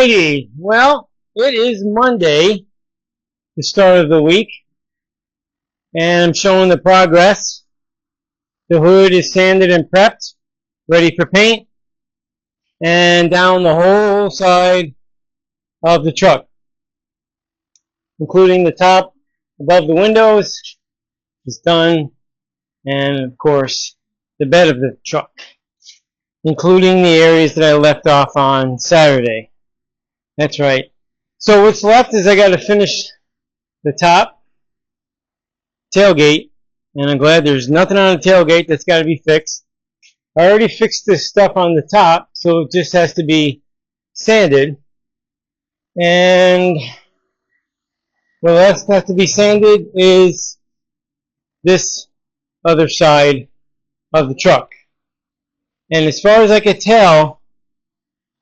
Alrighty, well, it is Monday, the start of the week, and I'm showing the progress. The hood is sanded and prepped, ready for paint, and down the whole side of the truck, including the top above the windows, is done, and of course, the bed of the truck, including the areas that I left off on Saturday. That's right. So what's left is I got to finish the top tailgate, and I'm glad there's nothing on the tailgate that's got to be fixed. I already fixed this stuff on the top, so it just has to be sanded. And what else has to be sanded is this other side of the truck. And as far as I can tell,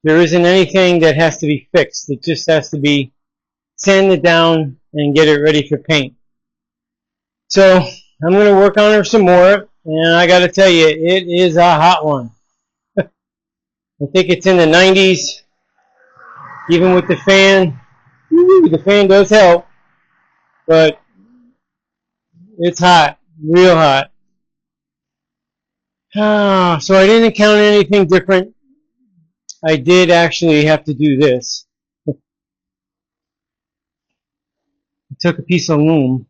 there isn't anything that has to be fixed. It just has to be sanded down and get it ready for paint. So I'm going to work on her some more, and I got to tell you, it is a hot one. I think it's in the 90s, even with the fan. The fan does help, but it's hot, real hot. So I didn't encounter anything different. I did actually have to do this. I took a piece of loom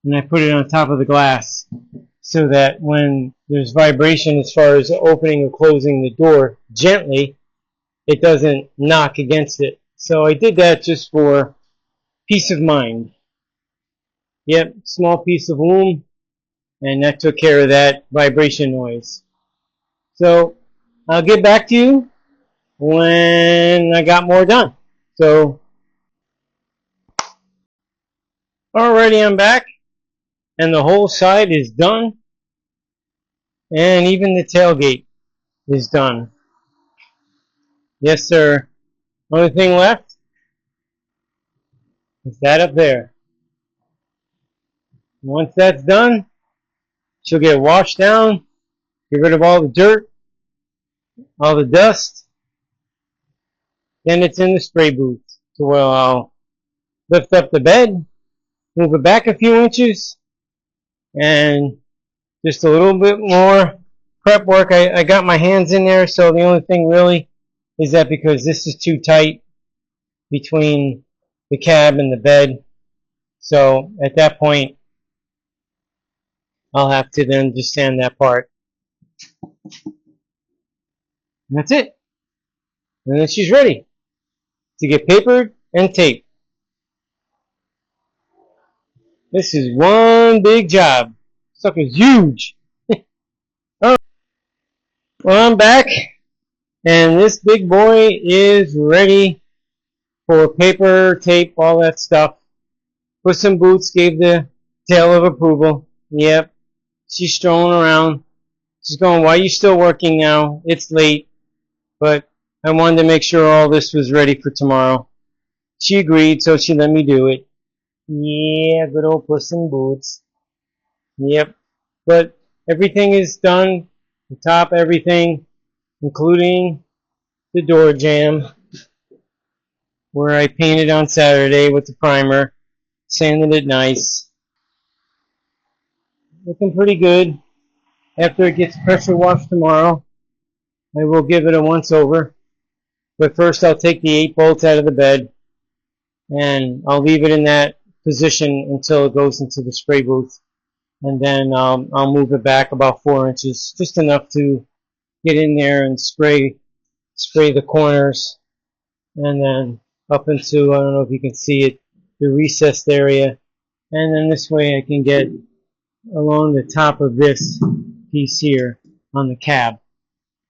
and I put it on top of the glass so that when there's vibration as far as opening or closing the door gently, it doesn't knock against it. So I did that just for peace of mind. Yep, small piece of loom, and that took care of that vibration noise. So I'll get back to you when I got more done. So alrighty, I'm back, and the whole side is done, and even the tailgate is done. Yes, sir. Only thing left is that up there. Once that's done, she'll get washed down, get rid of all the dirt, all the dust. Then it's in the spray booth. So I'll lift up the bed, move it back a few inches, and just a little bit more prep work. I got my hands in there, so the only thing really is that because this is too tight between the cab and the bed, so at that point I'll have to then just sand that part. And that's it. And then she's ready to get papered and taped. This is one big job. Sucker's huge. Alright. Well, I'm back, and this big boy is ready for paper, tape, all that stuff. Puss in Boots gave the tail of approval. Yep. She's strolling around. She's going, why are you still working now? It's late. But I wanted to make sure all this was ready for tomorrow. She agreed, so she let me do it. Yeah, good old Puss in Boots. Yep. But everything is done. The top, everything, including the door jamb, where I painted on Saturday with the primer, sanded it nice. Looking pretty good. After it gets pressure washed tomorrow, I will give it a once over. But first I'll take the 8 bolts out of the bed, and I'll leave it in that position until it goes into the spray booth. And then I'll move it back about 4 inches, just enough to get in there and spray the corners, and then up into, I don't know if you can see it, the recessed area. And then this way I can get along the top of this piece here on the cab.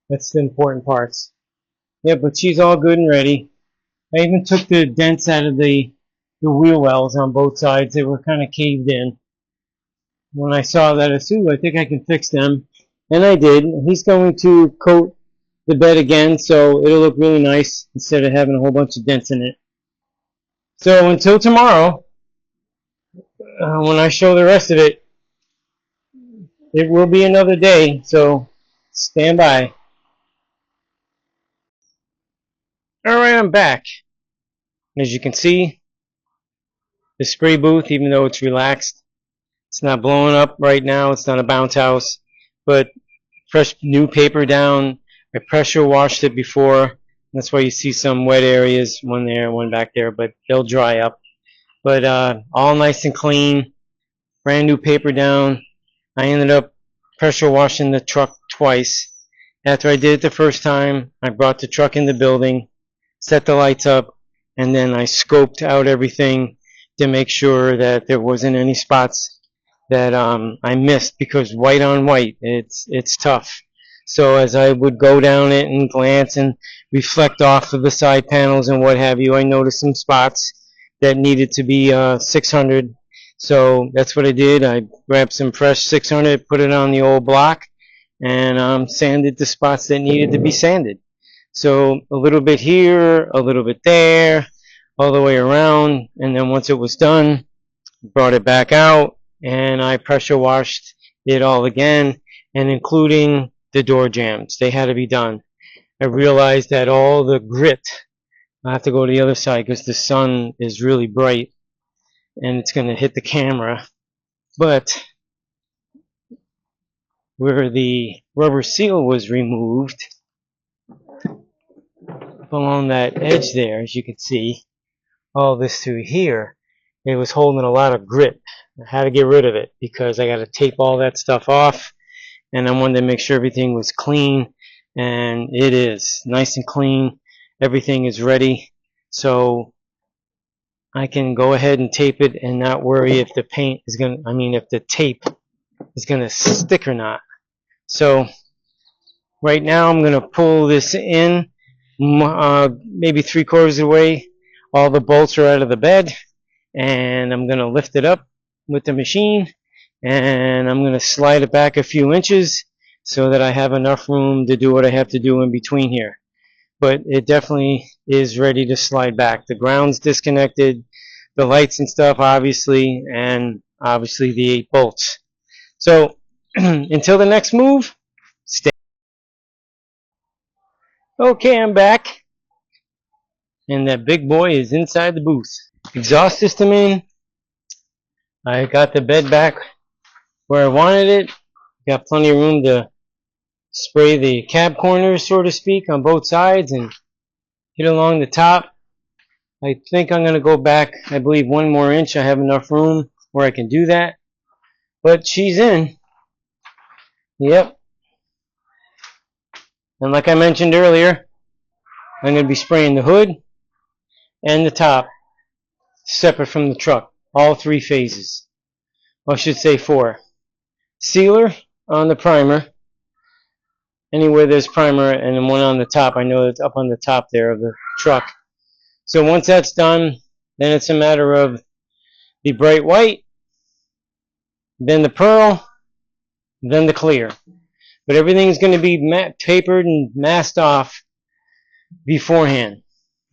That's the important parts. Yeah, but she's all good and ready. I even took the dents out of the wheel wells on both sides. They were kind of caved in. When I saw that, I said, I think I can fix them. And I did. He's going to coat the bed again, so it'll look really nice instead of having a whole bunch of dents in it. So until tomorrow, when I show the rest of it, it will be another day, so stand by. Alright, I'm back. As you can see, the spray booth, even though it's relaxed, it's not blowing up right now. It's not a bounce house, but fresh new paper down. I pressure washed it before. That's why you see some wet areas, one there, one back there, but they'll dry up. But all nice and clean, brand new paper down. I ended up pressure washing the truck twice. After I did it the first time, I brought the truck in the building, set the lights up, and then I scoped out everything to make sure that there wasn't any spots that I missed, because white on white, it's tough. So as I would go down it and glance and reflect off of the side panels and what have you, I noticed some spots that needed to be 600. So that's what I did. I grabbed some fresh 600, put it on the old block, and sanded the spots that needed to be sanded. So a little bit here, a little bit there, all the way around, and then once it was done, brought it back out, and I pressure washed it all again, and including the door jambs. They had to be done. I realized that all the grit, I have to go to the other side because the sun is really bright and it's going to hit the camera, but where the rubber seal was removed, along that edge there, as you can see, all this through here, it was holding a lot of grit. I had to get rid of it because I got to tape all that stuff off, and I wanted to make sure everything was clean, and it is nice and clean. Everything is ready, so I can go ahead and tape it and not worry if the paint is going to, if the tape is going to stick or not. So right now I'm going to pull this in, maybe 3/4 of the way. All the bolts are out of the bed, and I'm going to lift it up with the machine, and I'm going to slide it back a few inches so that I have enough room to do what I have to do in between here. But it definitely is ready to slide back. The ground's disconnected, the lights and stuff, obviously, and obviously the 8 bolts. So until the next move, stay. Okay, I'm back, and that big boy is inside the booth. Exhaust system in. I got the bed back where I wanted it. Got plenty of room to spray the cab corners, so to speak, on both sides and get along the top. I think I'm going to go back, I believe, 1 more inch. I have enough room where I can do that. But she's in. Yep. And like I mentioned earlier, I'm going to be spraying the hood and the top separate from the truck. All 3 phases. I should say 4. Sealer on the primer. Anywhere there's primer, and then one on the top. I know it's up on the top there of the truck. So once that's done, then it's a matter of the bright white, then the pearl, then the clear. But everything's going to be papered and masked off beforehand.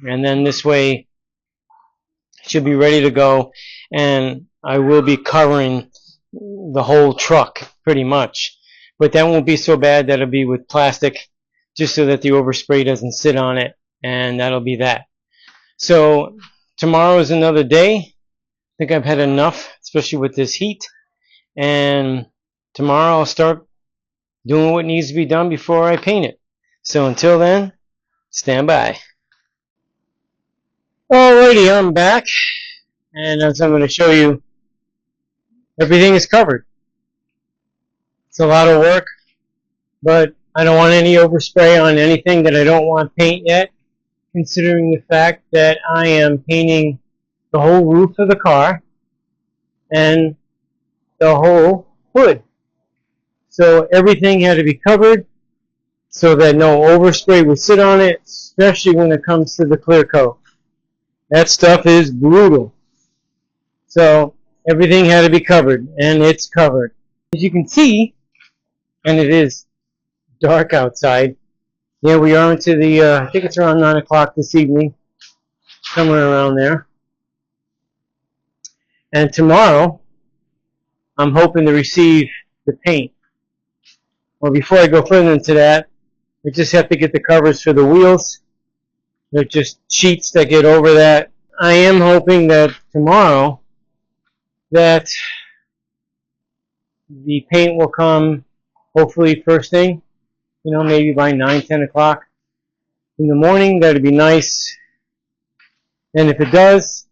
And then this way it should be ready to go. And I will be covering the whole truck pretty much. But that won't be so bad. That'll be with plastic just so that the overspray doesn't sit on it. And that'll be that. So tomorrow is another day. I think I've had enough, especially with this heat. And tomorrow I'll start doing what needs to be done before I paint it. So until then, stand by. Alrighty, I'm back. And as I'm going to show you, everything is covered. It's a lot of work, but I don't want any overspray on anything that I don't want paint yet, considering the fact that I am painting the whole roof of the car and the whole hood. So everything had to be covered so that no overspray would sit on it, especially when it comes to the clear coat. That stuff is brutal. So everything had to be covered, and it's covered. As you can see, and it is dark outside. Yeah, we are into the, I think it's around 9 o'clock this evening, somewhere around there. And tomorrow, I'm hoping to receive the paint. Well, before I go further into that, I just have to get the covers for the wheels. They're just sheets that get over that. I am hoping that tomorrow that the paint will come hopefully first thing, maybe by 9, 10 o'clock in the morning. That'd be nice. And if it does,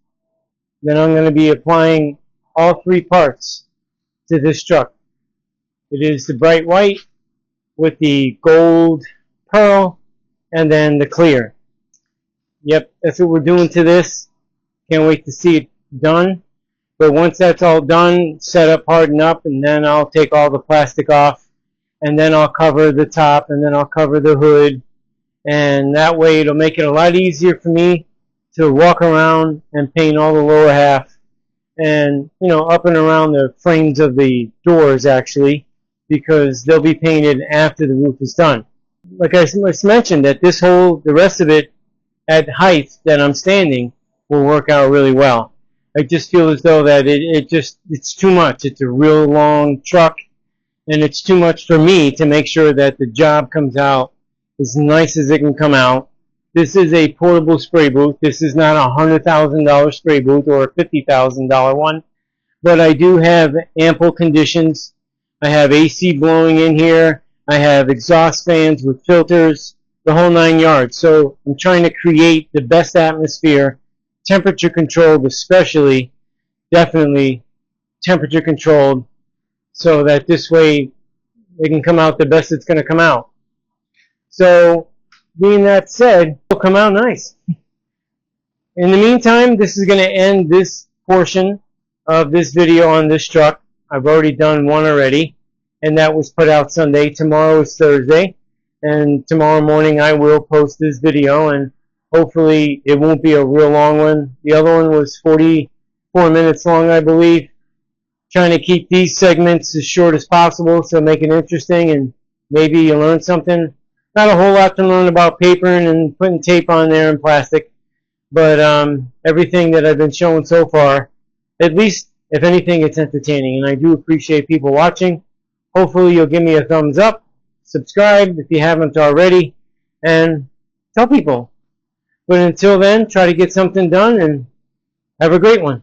then I'm going to be applying all 3 parts to this truck. It is the bright white with the gold pearl and then the clear. Yep, that's what we're doing to this. Can't wait to see it done. But once that's all done, set up, harden up, and then I'll take all the plastic off, and then I'll cover the top, and then I'll cover the hood, and that way it'll make it a lot easier for me to walk around and paint all the lower half, and up and around the frames of the doors actually, because they'll be painted after the roof is done. Like I mentioned, that the rest of it at height that I'm standing will work out really well. I just feel as though that it's too much. It's a real long truck, and it's too much for me to make sure that the job comes out as nice as it can come out. This is a portable spray booth. This is not a $100,000 spray booth or a $50,000 one, but I do have ample conditions. I have AC blowing in here. I have exhaust fans with filters, the whole 9 yards. So I'm trying to create the best atmosphere, temperature controlled especially, definitely temperature controlled, so that this way it can come out the best it's going to come out. So being that said, it'll come out nice. In the meantime, this is going to end this portion of this video on this truck. I've already done one already, and that was put out Sunday. Tomorrow is Thursday, and tomorrow morning I will post this video, and hopefully it won't be a real long one. The other one was 44 minutes long, I believe. Trying to keep these segments as short as possible so make it interesting, and maybe you learn something. Not a whole lot to learn about papering and putting tape on there and plastic, but everything that I've been showing so far, at least, if anything, it's entertaining, and I do appreciate people watching. Hopefully you'll give me a thumbs up, subscribe if you haven't already, and tell people. But until then, try to get something done, and have a great one.